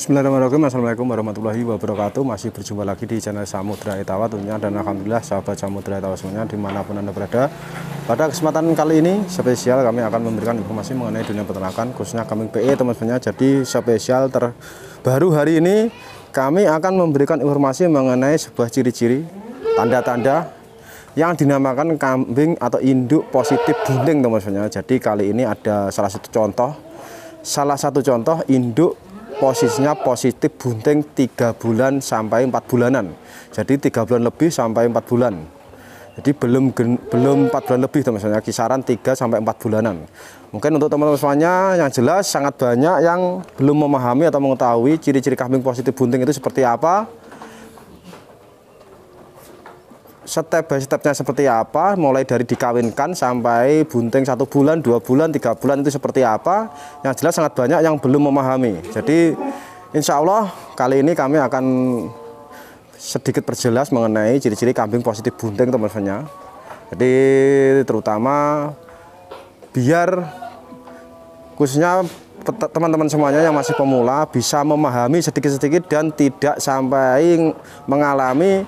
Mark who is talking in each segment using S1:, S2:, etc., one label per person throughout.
S1: Bismillahirrahmanirrahim. Assalamualaikum warahmatullahi wabarakatuh. Masih berjumpa lagi di channel Samudra Etawa tentunya, dan alhamdulillah sahabat Samudra Etawa semuanya dimanapun Anda berada. Pada kesempatan kali ini spesial kami akan memberikan informasi mengenai dunia peternakan khususnya kambing PE teman-teman. Jadi spesial terbaru hari ini kami akan memberikan informasi mengenai sebuah ciri-ciri tanda-tanda yang dinamakan kambing atau induk positif bunting teman-teman. Jadi kali ini ada salah satu contoh induk posisinya positif bunting 3 bulan sampai 4 bulanan. Jadi 3 bulan lebih sampai 4 bulan. Jadi belum 4 bulan lebih teman-teman, kisaran 3 sampai 4 bulanan. Mungkin untuk teman-teman semuanya yang jelas sangat banyak yang belum memahami atau mengetahui ciri-ciri kambing positif bunting itu seperti apa. Step by stepnya seperti apa, mulai dari dikawinkan sampai bunting 1 bulan, 2 bulan, 3 bulan itu seperti apa. Yang jelas sangat banyak yang belum memahami. Jadi insya Allah kali ini kami akan sedikit perjelas mengenai ciri-ciri kambing positif bunting teman-teman. Jadi terutama biar khususnya teman-teman semuanya yang masih pemula bisa memahami sedikit-sedikit dan tidak sampai mengalami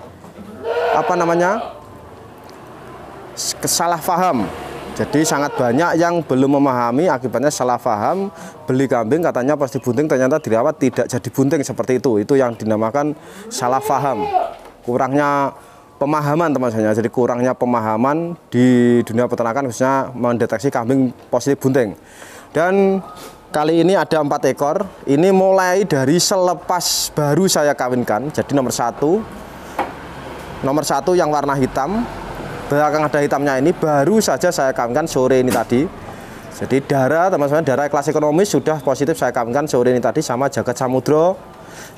S1: salah paham. Jadi sangat banyak yang belum memahami, akibatnya salah paham, beli kambing katanya pasti bunting, ternyata dirawat tidak jadi bunting seperti itu. Itu yang dinamakan salah paham, kurangnya pemahaman teman-teman. Jadi kurangnya pemahaman di dunia peternakan khususnya mendeteksi kambing positif bunting. Dan kali ini ada 4 ekor. Ini mulai dari selepas baru saya kawinkan. Jadi nomor satu yang warna hitam, belakang ada hitamnya ini baru saja saya kawinkan sore ini tadi. Jadi darah teman-teman, darah kelas ekonomis sudah positif saya kawinkan sore ini tadi sama Jagat Samudra.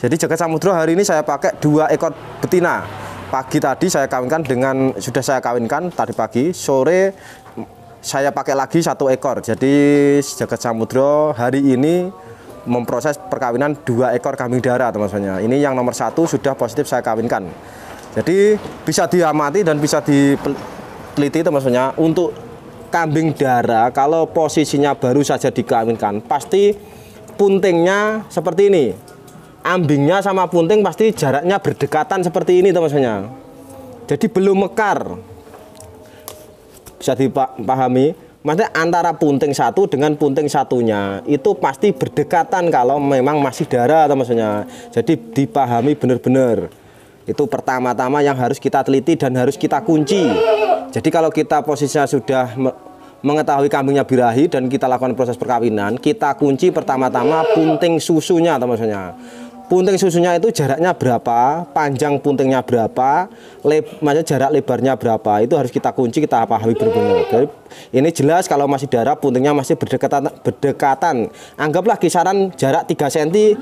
S1: Jadi Jagat Samudra hari ini saya pakai 2 ekor betina. Pagi tadi saya kawinkan sudah saya kawinkan tadi pagi, sore saya pakai lagi 1 ekor. Jadi Jagat Samudra hari ini memproses perkawinan 2 ekor kambing darah teman-teman. Ini yang nomor 1 sudah positif saya kawinkan. Jadi bisa diamati dan bisa diteliti teman-teman, untuk kambing darah kalau posisinya baru saja dikawinkan pasti puntingnya seperti ini. Ambingnya sama punting pasti jaraknya berdekatan seperti ini teman-teman. Jadi belum mekar. Bisa dipahami? Maksudnya antara punting satu dengan punting satunya itu pasti berdekatan kalau memang masih darah teman-teman. Jadi dipahami benar-benar. Itu pertama-tama yang harus kita teliti dan harus kita kunci. Jadi kalau kita posisinya sudah mengetahui kambingnya birahi dan kita lakukan proses perkawinan, kita kunci pertama-tama punting susunya teman-teman. Punting susunya itu jaraknya berapa, panjang puntingnya berapa, maksudnya jarak lebarnya berapa, itu harus kita kunci, kita pahami benar-benar. Jadi ini jelas kalau masih darah puntingnya masih berdekatan. Anggaplah kisaran jarak 3 cm,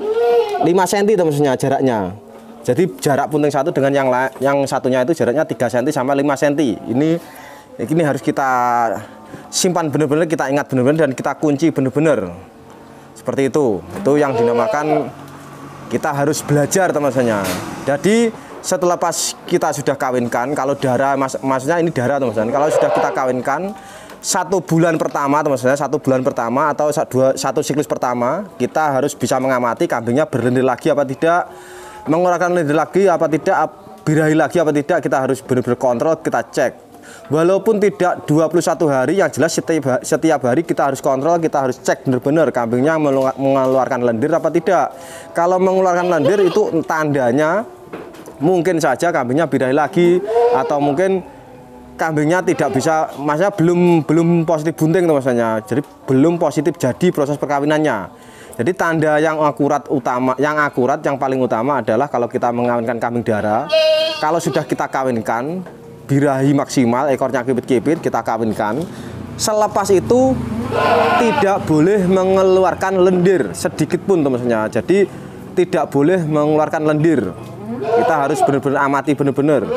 S1: 5 cm teman-teman jaraknya. Jadi jarak punting satu dengan yang satunya itu jaraknya 3 cm sampai 5 cm. Ini harus kita simpan benar-benar, kita ingat benar-benar dan kita kunci benar-benar. Seperti itu. Itu yang dinamakan kita harus belajar teman-teman. Jadi setelah pas kita sudah kawinkan, kalau darah maksudnya ini darah teman-teman. Kalau sudah kita kawinkan 1 bulan pertama teman-teman, 1 bulan pertama atau 1 siklus pertama, kita harus bisa mengamati kambingnya berlendir lagi apa tidak, mengeluarkan lendir lagi apa tidak, birahi lagi apa tidak. Kita harus benar-benar kontrol, kita cek. Walaupun tidak 21 hari, yang jelas setiap hari kita harus kontrol, kita harus cek benar-benar kambingnya mengeluarkan lendir apa tidak. Kalau mengeluarkan lendir itu tandanya mungkin saja kambingnya birahi lagi, atau mungkin kambingnya tidak bisa, maksudnya belum positif bunting teman-teman. Jadi belum positif jadi proses perkawinannya. Jadi tanda yang akurat yang paling utama adalah kalau kita mengawinkan kambing darah, kalau sudah kita kawinkan birahi maksimal, ekornya kipit-kipit, kita kawinkan. Selepas itu tidak boleh mengeluarkan lendir sedikit pun teman-teman. Jadi tidak boleh mengeluarkan lendir. Kita harus benar-benar amati benar-benar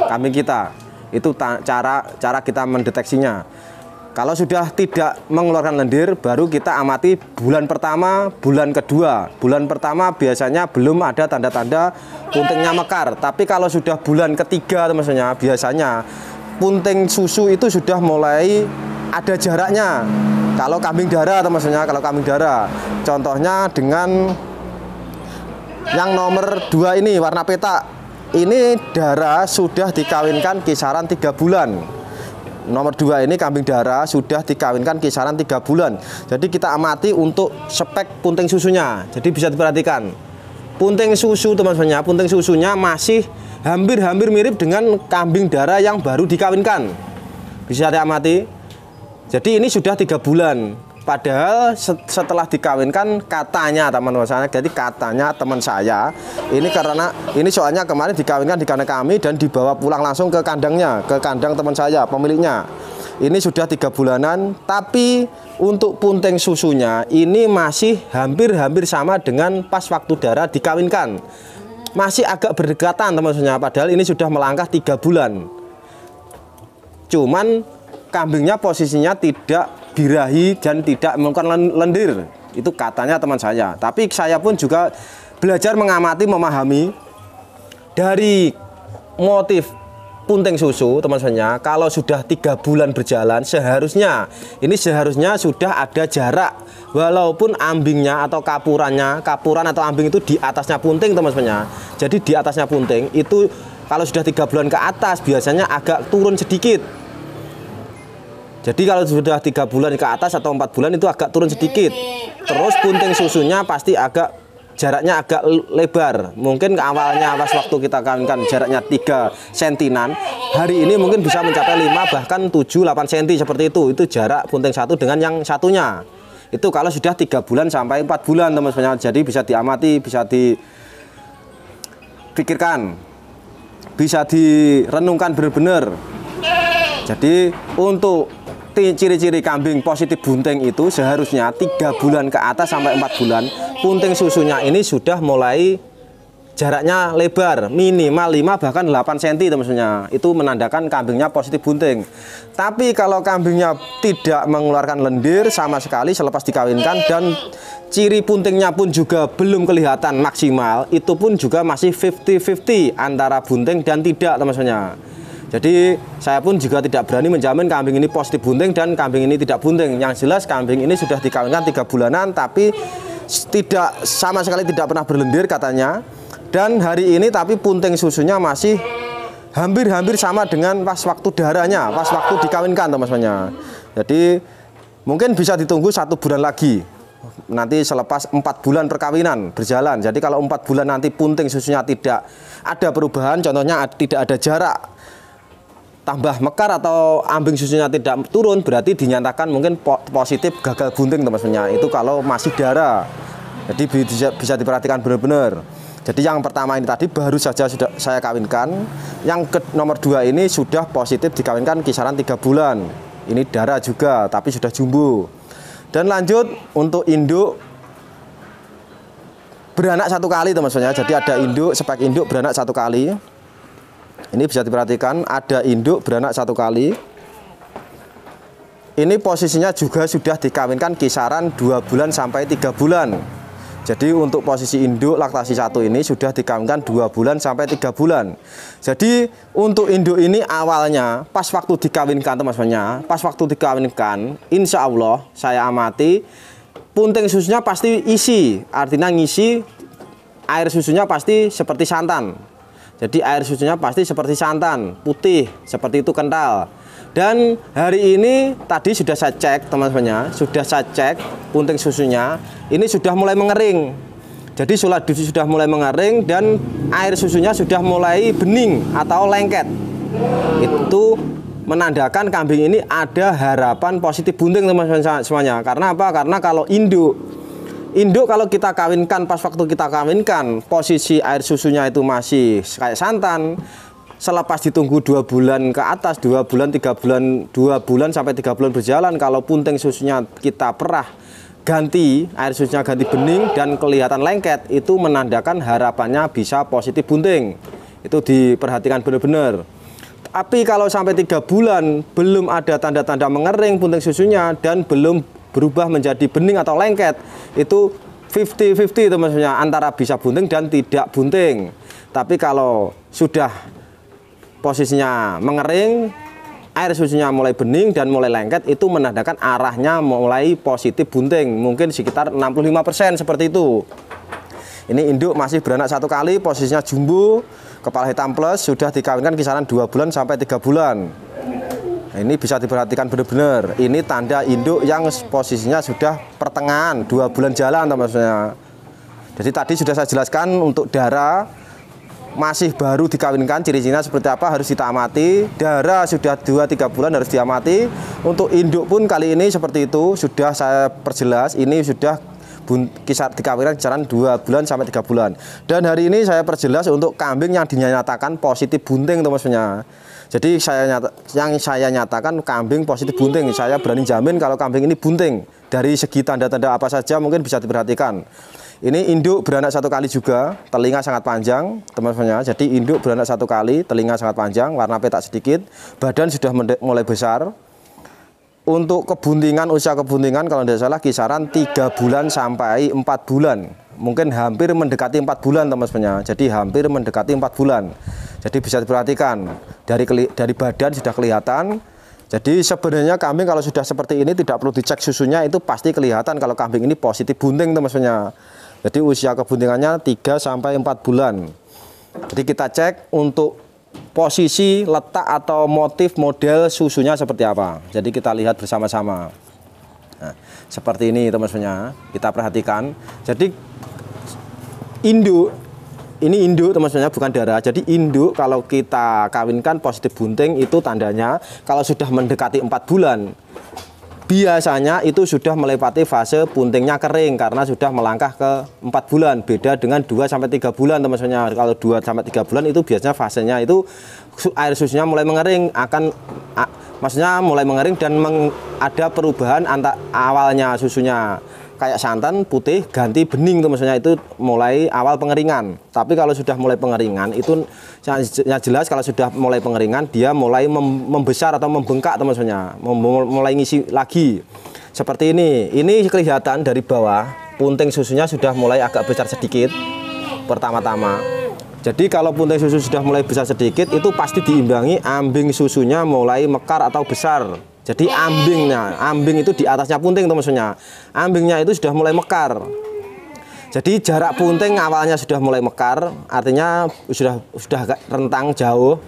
S1: kambing kita. Itu cara kita mendeteksinya. Kalau sudah tidak mengeluarkan lendir, baru kita amati bulan pertama, bulan kedua. Bulan pertama biasanya belum ada tanda-tanda puntingnya mekar. Tapi kalau sudah bulan ketiga teman-teman, biasanya punting susu itu sudah mulai ada jaraknya. Kalau kambing darah teman-teman, kalau kambing darah. Contohnya dengan yang nomor 2 ini warna petak. Ini darah sudah dikawinkan kisaran 3 bulan. Nomor 2 ini kambing darah sudah dikawinkan kisaran 3 bulan. Jadi kita amati untuk spek punting susunya. Jadi bisa diperhatikan. Punting susu teman-teman, punting susunya masih hampir-hampir mirip dengan kambing darah yang baru dikawinkan. Bisa diamati. Jadi ini sudah 3 bulan. Padahal setelah dikawinkan katanya teman-teman saya, jadi katanya teman saya ini karena ini soalnya kemarin dikawinkan di kandang kami dan dibawa pulang langsung ke kandangnya, ke kandang teman saya pemiliknya. Ini sudah 3 bulanan, tapi untuk punting susunya ini masih hampir-hampir sama dengan pas waktu darah dikawinkan. Masih agak berdekatan teman-teman, padahal ini sudah melangkah 3 bulan. Cuman kambingnya posisinya tidak birahi dan tidak melakukan lendir. Itu katanya teman saya. Tapi saya pun juga belajar mengamati, memahami dari motif punting susu teman-teman. Kalau sudah 3 bulan berjalan, seharusnya sudah ada jarak. Walaupun ambingnya atau kapuran atau ambing itu di atasnya punting teman-teman. Jadi di atasnya punting itu kalau sudah 3 bulan ke atas biasanya agak turun sedikit. Jadi kalau sudah 3 bulan ke atas atau 4 bulan itu agak turun sedikit. Terus punting susunya pasti jaraknya agak lebar. Mungkin awalnya pas waktu kita kawinkan jaraknya 3 sentinan, hari ini mungkin bisa mencapai 5 bahkan 7-8 cm seperti itu. Itu jarak punting satu dengan yang satunya. Itu kalau sudah 3 bulan sampai 4 bulan teman-teman. Jadi bisa diamati, bisa dipikirkan, bisa direnungkan benar-benar. Jadi untuk ciri-ciri kambing positif bunting itu seharusnya 3 bulan ke atas sampai 4 bulan punting susunya ini sudah mulai jaraknya lebar, minimal 5 bahkan 8 cm teman-teman. Itu menandakan kambingnya positif bunting. Tapi kalau kambingnya tidak mengeluarkan lendir sama sekali selepas dikawinkan dan ciri puntingnya pun juga belum kelihatan maksimal, itu pun juga masih 50-50 antara bunting dan tidak teman-teman. Jadi saya pun juga tidak berani menjamin kambing ini positif bunting dan kambing ini tidak bunting. Yang jelas kambing ini sudah dikawinkan 3 bulanan tapi sama sekali tidak pernah berlendir katanya. Dan hari ini tapi punting susunya masih hampir-hampir sama dengan pas waktu darahnya, pas waktu dikawinkan teman-teman. Jadi mungkin bisa ditunggu 1 bulan lagi. Nanti selepas 4 bulan perkawinan berjalan. Jadi kalau 4 bulan nanti punting susunya tidak ada perubahan, contohnya tidak ada jarak tambah mekar atau ambing susunya tidak turun, berarti dinyatakan mungkin positif gagal bunting teman-teman. Itu kalau masih darah. Jadi bisa diperhatikan benar-benar. Jadi yang pertama ini tadi baru saja sudah saya kawinkan. Yang nomor 2 ini sudah positif dikawinkan kisaran 3 bulan. Ini darah juga tapi sudah jumbo. Dan lanjut untuk induk beranak 1 kali teman-teman. Jadi ada induk, spek induk beranak 1 kali. Ini bisa diperhatikan ada induk beranak 1 kali. Ini posisinya juga sudah dikawinkan kisaran 2 bulan sampai 3 bulan. Jadi untuk posisi induk laktasi 1 ini sudah dikawinkan 2 bulan sampai 3 bulan. Jadi untuk induk ini awalnya pas waktu dikawinkan teman-teman, pas waktu dikawinkan insya Allah saya amati punting susunya pasti isi. Artinya ngisi air susunya pasti seperti santan. Jadi air susunya pasti seperti santan, putih, seperti itu kental. Dan hari ini tadi sudah saya cek teman-teman, sudah saya cek punting susunya, ini sudah mulai mengering. Jadi sudah mulai mengering dan air susunya sudah mulai bening atau lengket. Itu menandakan kambing ini ada harapan positif bunting teman-teman semuanya. Karena apa? Karena kalau induk kalau kita kawinkan, pas waktu kita kawinkan posisi air susunya itu masih kayak santan, selepas ditunggu 2 bulan ke atas, 2 bulan 3 bulan, 2 bulan sampai 3 bulan berjalan, kalau punting susunya kita perah ganti, air susunya ganti bening dan kelihatan lengket, itu menandakan harapannya bisa positif bunting. Itu diperhatikan benar-benar. Tapi kalau sampai 3 bulan belum ada tanda-tanda mengering punting susunya dan belum berubah menjadi bening atau lengket, itu 50-50 itu maksudnya, antara bisa bunting dan tidak bunting. Tapi kalau sudah posisinya mengering, air susunya mulai bening dan mulai lengket, itu menandakan arahnya mulai positif bunting, mungkin sekitar 65% seperti itu. Ini induk masih beranak 1 kali, posisinya jumbo, kepala hitam plus, sudah dikawinkan kisaran 2 bulan sampai 3 bulan. Nah, ini bisa diperhatikan benar-benar. Ini tanda induk yang posisinya sudah pertengahan 2 bulan jalan, maksudnya. Jadi tadi sudah saya jelaskan untuk darah masih baru dikawinkan, ciri-cirinya seperti apa harus kita amati. Darah sudah 2-3 bulan harus diamati. Untuk induk pun kali ini seperti itu, sudah saya perjelas. Ini sudah kisar dikawinkan kisaran 2 bulan sampai 3 bulan. Dan hari ini saya perjelas untuk kambing yang dinyatakan positif bunting, maksudnya. Jadi yang saya nyatakan kambing positif bunting. Saya berani jamin kalau kambing ini bunting. Dari segi tanda-tanda apa saja mungkin bisa diperhatikan. Ini induk beranak 1 kali juga, telinga sangat panjang, teman-teman. Jadi induk beranak 1 kali, telinga sangat panjang, warna petak sedikit, badan sudah mulai besar. Untuk kebuntingan, usia kebuntingan kalau tidak salah kisaran 3 bulan sampai 4 bulan. Mungkin hampir mendekati 4 bulan, teman-teman. Jadi hampir mendekati 4 bulan. Jadi bisa diperhatikan dari badan sudah kelihatan. Jadi sebenarnya kambing kalau sudah seperti ini tidak perlu dicek susunya, itu pasti kelihatan kalau kambing ini positif bunting, teman-teman. Jadi usia kebuntingannya 3 sampai 4 bulan. Jadi kita cek untuk posisi, letak atau motif model susunya seperti apa. Jadi kita lihat bersama-sama. Nah, seperti ini teman-teman, kita perhatikan. Jadi induk, ini induk teman-teman, bukan darah. Jadi induk kalau kita kawinkan positif bunting itu tandanya kalau sudah mendekati 4 bulan. Biasanya itu sudah melewati fase buntingnya kering karena sudah melangkah ke 4 bulan. Beda dengan 2-3 bulan, teman-teman. Kalau 2-3 bulan itu biasanya fasenya itu air susunya mulai mengering, maksudnya mulai mengering dan ada perubahan antara awalnya susunya kayak santan putih ganti bening, teman-teman, itu mulai awal pengeringan. Tapi kalau sudah mulai pengeringan itu yang jelas kalau sudah mulai pengeringan dia mulai membesar atau membengkak, teman-teman, mulai ngisi lagi. Seperti ini. Ini kelihatan dari bawah punting susunya sudah mulai agak besar sedikit pertama-tama. Jadi kalau punting susu sudah mulai besar sedikit itu pasti diimbangi ambing susunya mulai mekar atau besar. Jadi ambing itu di atasnya punting, teman-teman. Ambingnya itu sudah mulai mekar. Jadi jarak punting awalnya sudah mulai mekar, artinya sudah agak rentang jauh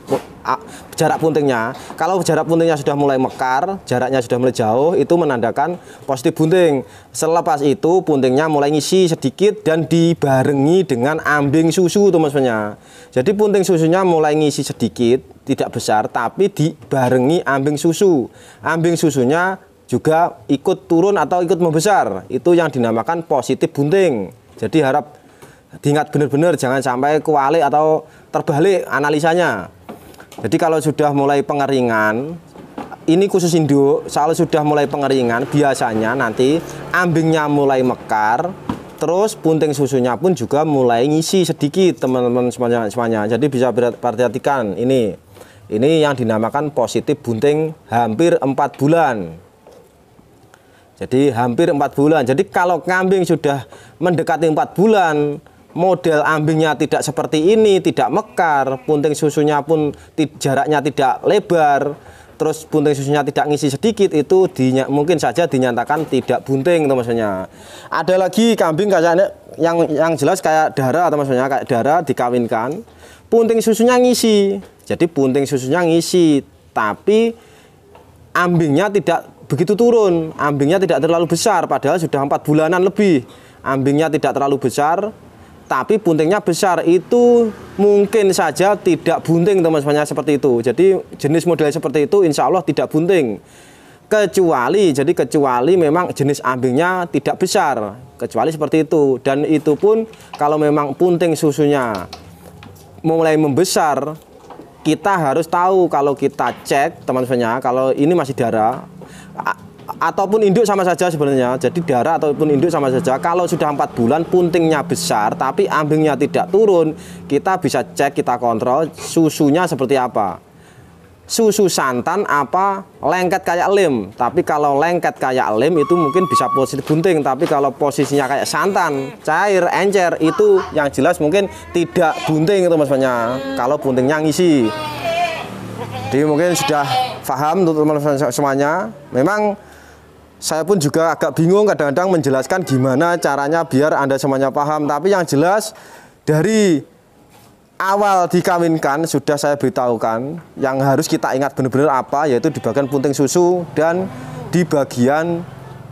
S1: jarak puntingnya. Kalau jarak puntingnya sudah mulai mekar, jaraknya sudah mulai jauh, itu menandakan positif bunting. Selepas itu puntingnya mulai ngisi sedikit dan dibarengi dengan ambing susu, teman-teman. Jadi punting susunya mulai ngisi sedikit, tidak besar, tapi dibarengi ambing susu. Ambing susunya juga ikut turun atau ikut membesar. Itu yang dinamakan positif bunting. Jadi harap diingat benar-benar, jangan sampai kewalik atau terbalik analisanya. Jadi kalau sudah mulai pengeringan, ini khusus induk, kalau sudah mulai pengeringan biasanya nanti ambingnya mulai mekar, terus punting susunya pun juga mulai ngisi sedikit, teman-teman semuanya. Jadi bisa perhatikan ini yang dinamakan positif bunting hampir 4 bulan. Jadi hampir 4 bulan. Jadi kalau kambing sudah mendekati 4 bulan, model ambingnya tidak seperti ini, tidak mekar, punting susunya pun jaraknya tidak lebar, terus punting susunya tidak ngisi sedikit, itu mungkin saja dinyatakan tidak bunting, teman-teman. Ada lagi kambing kayak yang jelas kayak darah, teman-teman, kayak darah dikawinkan, punting susunya ngisi. Jadi punting susunya ngisi, tapi ambingnya tidak begitu turun, ambingnya tidak terlalu besar, padahal sudah 4 bulanan lebih. Ambingnya tidak terlalu besar, tapi buntingnya besar, itu mungkin saja tidak bunting, teman-teman, seperti itu. Jadi jenis model seperti itu insya Allah tidak bunting. Kecuali memang jenis ambingnya tidak besar, kecuali seperti itu. Dan itu pun kalau memang punting susunya mulai membesar, kita harus tahu kalau kita cek, teman-teman, kalau ini masih darah ataupun induk sama saja sebenarnya. Jadi darah ataupun induk sama saja. Kalau sudah 4 bulan puntingnya besar tapi ambingnya tidak turun, kita bisa cek, kita kontrol susunya seperti apa. susu santan apa lengket kayak lem. Tapi kalau lengket kayak lem itu mungkin bisa positif bunting, tapi kalau posisinya kayak santan, cair, encer, itu yang jelas mungkin tidak bunting itu maksudnya. Kalau buntingnya ngisi. Jadi mungkin sudah paham untuk teman-teman semuanya. Memang saya pun juga agak bingung kadang-kadang menjelaskan gimana caranya biar Anda semuanya paham. Tapi yang jelas dari awal dikawinkan sudah saya beritahukan yang harus kita ingat benar-benar apa, yaitu di bagian punting susu dan di bagian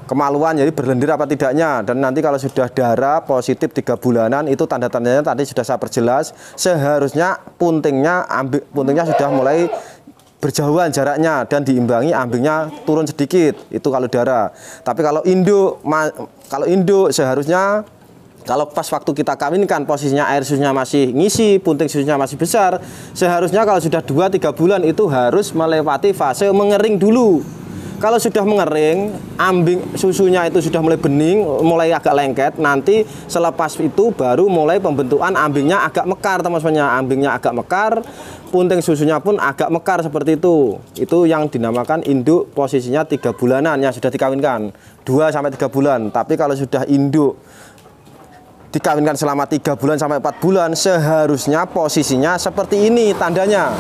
S1: kemaluan, jadi berlendir apa tidaknya. Dan nanti kalau sudah darah positif 3 bulanan itu tanda-tandanya tadi sudah saya perjelas. Seharusnya puntingnya sudah mulai berjauhan jaraknya dan diimbangi ambingnya turun sedikit, itu kalau darah. Tapi kalau induk seharusnya kalau pas waktu kita kawinkan posisinya air susunya masih ngisi, punting susunya masih besar, seharusnya kalau sudah 2-3 bulan itu harus melewati fase mengering dulu. Kalau sudah mengering, ambing susunya itu sudah mulai bening, mulai agak lengket, nanti selepas itu baru mulai pembentukan ambingnya agak mekar, teman-teman. Ambingnya agak mekar, punting susunya pun agak mekar seperti itu. Itu yang dinamakan induk posisinya 3 bulanan yang sudah dikawinkan, 2-3 bulan. Tapi kalau sudah induk dikawinkan selama 3 bulan sampai 4 bulan, seharusnya posisinya seperti ini tandanya.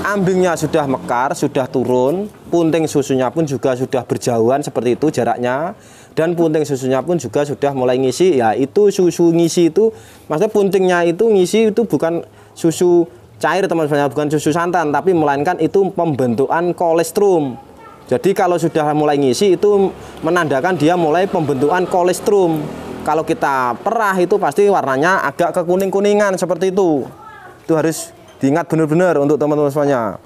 S1: Ambingnya sudah mekar, sudah turun, punting susunya pun juga sudah berjauhan seperti itu jaraknya, dan punting susunya pun juga sudah mulai ngisi. Ya itu susu ngisi itu, maksudnya puntingnya itu ngisi itu bukan susu cair teman-teman, bukan susu santan, tapi melainkan itu pembentukan kolestrum. Jadi kalau sudah mulai ngisi itu menandakan dia mulai pembentukan kolestrum. Kalau kita perah itu pasti warnanya agak kekuning-kuningan seperti itu. Itu harus diingat benar-benar untuk teman-teman semuanya.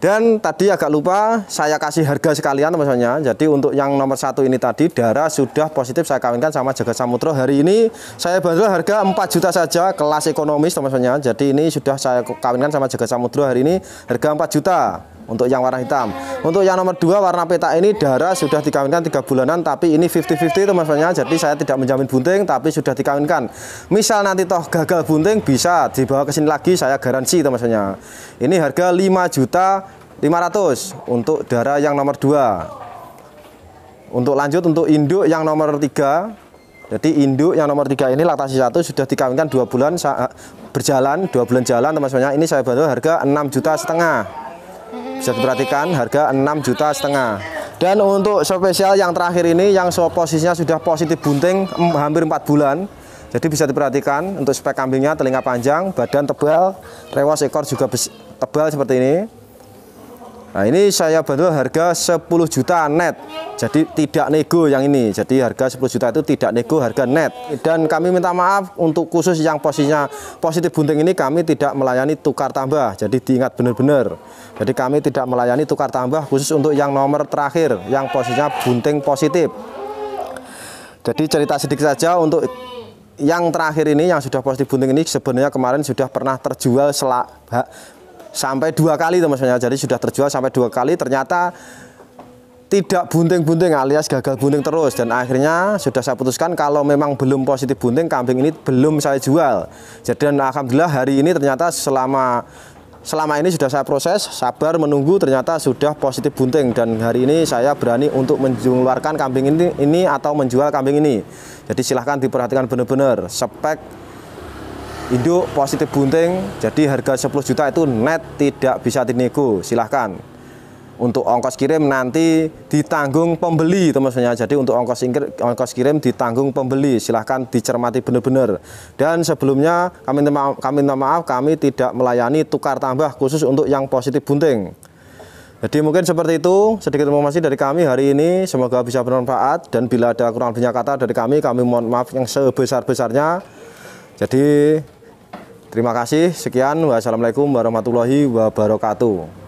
S1: Dan tadi agak lupa saya kasih harga sekalian teman-teman. Jadi untuk yang nomor 1 ini tadi darah sudah positif saya kawinkan sama Jagat Samudra. Hari ini saya bandrol harga 4 juta saja, kelas ekonomis teman-teman. Jadi ini sudah saya kawinkan sama Jagat Samudra hari ini harga 4 juta. Untuk yang warna hitam. Untuk yang nomor 2 warna peta ini darah sudah dikawinkan 3 bulanan, tapi ini 50-50 teman-teman. Jadi saya tidak menjamin bunting, tapi sudah dikawinkan. Misal nanti toh gagal bunting bisa dibawa ke sini lagi, saya garansi teman-teman. Ini harga 5.500.000 untuk darah yang nomor 2. Untuk lanjut untuk induk yang nomor 3. Jadi induk yang nomor 3 ini laktasi 1 sudah dikawinkan 2 bulan berjalan, 2 bulan jalan teman-teman. Ini saya bandrol harga 6,5 juta. Bisa diperhatikan harga 6,5 juta. Dan untuk spesial yang terakhir ini yang posisinya sudah positif bunting hampir 4 bulan. Jadi bisa diperhatikan untuk spek kambingnya, telinga panjang, badan tebal, rewas ekor juga tebal seperti ini. Nah ini saya bandrol harga 10 juta net. Jadi tidak nego yang ini. Jadi harga 10 juta itu tidak nego, harga net. Dan kami minta maaf untuk khusus yang posisinya positif bunting ini kami tidak melayani tukar tambah. Jadi diingat benar-benar. Jadi kami tidak melayani tukar tambah khusus untuk yang nomor terakhir yang posisinya bunting positif. Jadi cerita sedikit saja untuk yang terakhir ini yang sudah positif bunting ini sebenarnya kemarin sudah pernah terjual sampai 2 kali teman-teman. Jadi sudah terjual sampai 2 kali, ternyata tidak bunting-bunting alias gagal bunting terus. Dan akhirnya sudah saya putuskan kalau memang belum positif bunting, kambing ini belum saya jual. Jadi alhamdulillah hari ini ternyata selama ini sudah saya proses, sabar menunggu, ternyata sudah positif bunting. Dan hari ini saya berani untuk mengeluarkan kambing ini atau menjual kambing ini. Jadi silahkan diperhatikan benar-benar spek induk positif bunting. Jadi harga 10 juta itu net, tidak bisa dinego. Silahkan. Untuk ongkos kirim nanti ditanggung pembeli teman-teman. Jadi untuk ongkos kirim ditanggung pembeli. Silahkan dicermati benar-benar. Dan sebelumnya kami minta maaf, kami tidak melayani tukar tambah khusus untuk yang positif bunting. Jadi mungkin seperti itu sedikit informasi dari kami hari ini. Semoga bisa bermanfaat. Dan bila ada kurang lebihnya kata dari kami mohon maaf yang sebesar-besarnya. Jadi terima kasih, sekian, wassalamualaikum warahmatullahi wabarakatuh.